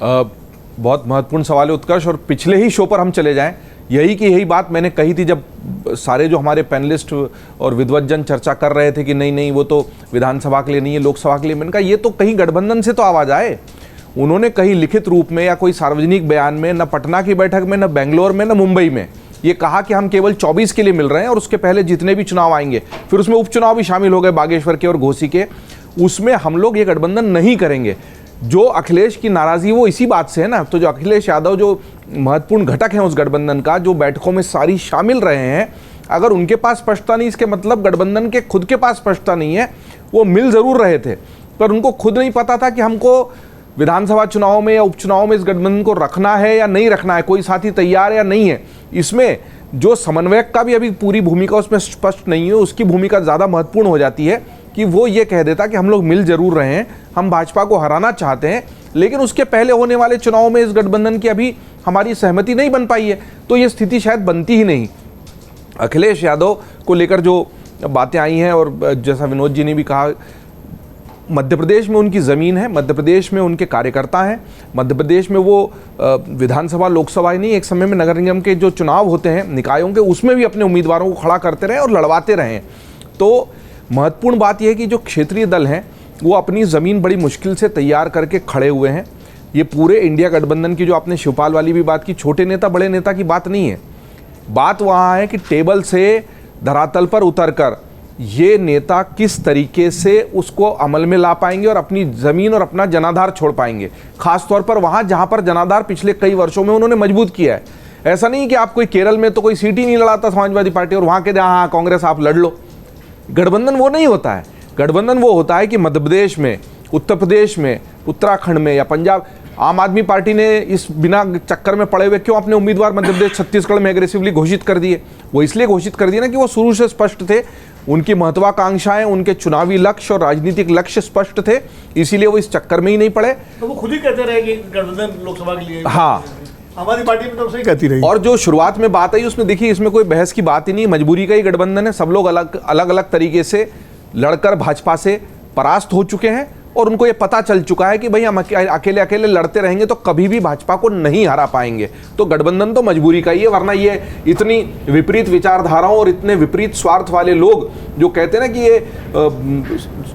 बहुत महत्वपूर्ण सवाल है उत्कर्ष, और पिछले ही शो पर हम चले जाएं, यही बात मैंने कही थी जब सारे जो हमारे पैनलिस्ट और विद्वज्जन चर्चा कर रहे थे कि नहीं नहीं वो तो विधानसभा के लिए नहीं है, लोकसभा के लिए। मैंने कहा ये तो कहीं गठबंधन से तो आवाज आए। उन्होंने कहीं लिखित रूप में या कोई सार्वजनिक बयान में, न पटना की बैठक में, न बेंगलोर में, न मुंबई में, ये कहा कि हम केवल 24 के लिए मिल रहे हैं और उसके पहले जितने भी चुनाव आएंगे, फिर उसमें उपचुनाव भी शामिल हो गए बागेश्वर के और घोसी के, उसमें हम लोग ये गठबंधन नहीं करेंगे। जो अखिलेश की नाराजगी वो इसी बात से है ना। तो जो अखिलेश यादव जो महत्वपूर्ण घटक हैं उस गठबंधन का, जो बैठकों में सारी शामिल रहे हैं, अगर उनके पास स्पष्टता नहीं, इसके मतलब गठबंधन के खुद के पास स्पष्टता नहीं है। वो मिल जरूर रहे थे पर उनको खुद नहीं पता था कि हमको विधानसभा चुनाव में या उपचुनाव में इस गठबंधन को रखना है या नहीं रखना है, कोई साथी तैयार या नहीं है। इसमें जो समन्वयक का भी अभी पूरी भूमिका उसमें स्पष्ट नहीं है, उसकी भूमिका ज़्यादा महत्वपूर्ण हो जाती है कि वो ये कह देता कि हम लोग मिल जरूर रहे हैं, हम भाजपा को हराना चाहते हैं, लेकिन उसके पहले होने वाले चुनाव में इस गठबंधन की अभी हमारी सहमति नहीं बन पाई है। तो ये स्थिति शायद बनती ही नहीं। अखिलेश यादव को लेकर जो बातें आई हैं, और जैसा विनोद जी ने भी कहा, मध्य प्रदेश में उनकी ज़मीन है, मध्य प्रदेश में उनके कार्यकर्ता हैं, मध्य प्रदेश में वो विधानसभा लोकसभा ही नहीं, एक समय में नगर निगम के जो चुनाव होते हैं निकायों के, उसमें भी अपने उम्मीदवारों को खड़ा करते रहे और लड़वाते रहे। तो महत्वपूर्ण बात यह है कि जो क्षेत्रीय दल हैं वो अपनी ज़मीन बड़ी मुश्किल से तैयार करके खड़े हुए हैं। ये पूरे इंडिया गठबंधन की, जो आपने शिवपाल वाली भी बात की, छोटे नेता बड़े नेता की बात नहीं है। बात वहाँ है कि टेबल से धरातल पर उतरकर ये नेता किस तरीके से उसको अमल में ला पाएंगे और अपनी ज़मीन और अपना जनाधार छोड़ पाएंगे, खासतौर पर वहाँ जहाँ पर जनाधार पिछले कई वर्षों में उन्होंने मजबूत किया है। ऐसा नहीं कि आप कोई केरल में तो कोई सीट ही नहीं लड़ाता समाजवादी पार्टी और वहाँ के हाँ कांग्रेस आप लड़ लो। गठबंधन वो नहीं होता है। गठबंधन वो होता है कि मध्य प्रदेश में, उत्तर प्रदेश में, उत्तराखंड में या पंजाब, आम आदमी पार्टी ने इस बिना चक्कर में पड़े हुए क्यों अपने उम्मीदवार मध्य प्रदेश छत्तीसगढ़ में एग्रेसिवली घोषित कर दिए? वो इसलिए घोषित कर दिए ना कि वो शुरू से स्पष्ट थे, उनकी महत्वाकांक्षाएं, उनके चुनावी लक्ष्य और राजनीतिक लक्ष्य स्पष्ट थे, इसीलिए वो इस चक्कर में ही नहीं पड़े। तो वो खुद ही कहते रहे कि गठबंधन लोकसभा के लिए, हाँ हमारी पार्टी में तो सही कहती रही। और जो शुरुआत में बात आई उसमें देखिए, इसमें कोई बहस की बात ही नहीं, मजबूरी का ही गठबंधन है। सब लोग अलग अलग तरीके से लड़कर भाजपा से परास्त हो चुके हैं और उनको ये पता चल चुका है कि भाई हम अकेले अकेले लड़ते रहेंगे तो कभी भी भाजपा को नहीं हरा पाएंगे। तो गठबंधन तो मजबूरी का ही है, वरना ये इतनी विपरीत विचारधाराओं और इतने विपरीत स्वार्थ वाले लोग जो कहते हैं ना कि ये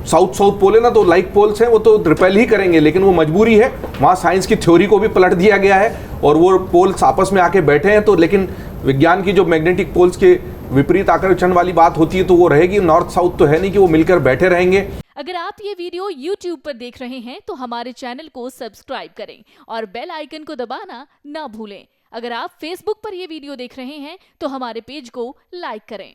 साउथ पोल है ना, तो लाइक पोल्स हैं, वो तो रिपेल ही करेंगे, लेकिन वो मजबूरी है। वहाँ साइंस की थ्योरी को भी पलट दिया गया है और वो पोल्स आपस में आके बैठे हैं। तो लेकिन विज्ञान की जो मैग्नेटिक पोल्स के विपरीत आकर्षण वाली बात होती है तो वो रहेगी। नॉर्थ साउथ तो है नहीं कि वो मिलकर बैठे रहेंगे। अगर आप ये वीडियो YouTube पर देख रहे हैं तो हमारे चैनल को सब्सक्राइब करें और बेल आइकन को दबाना ना भूलें। अगर आप Facebook पर ये वीडियो देख रहे हैं तो हमारे पेज को लाइक करें।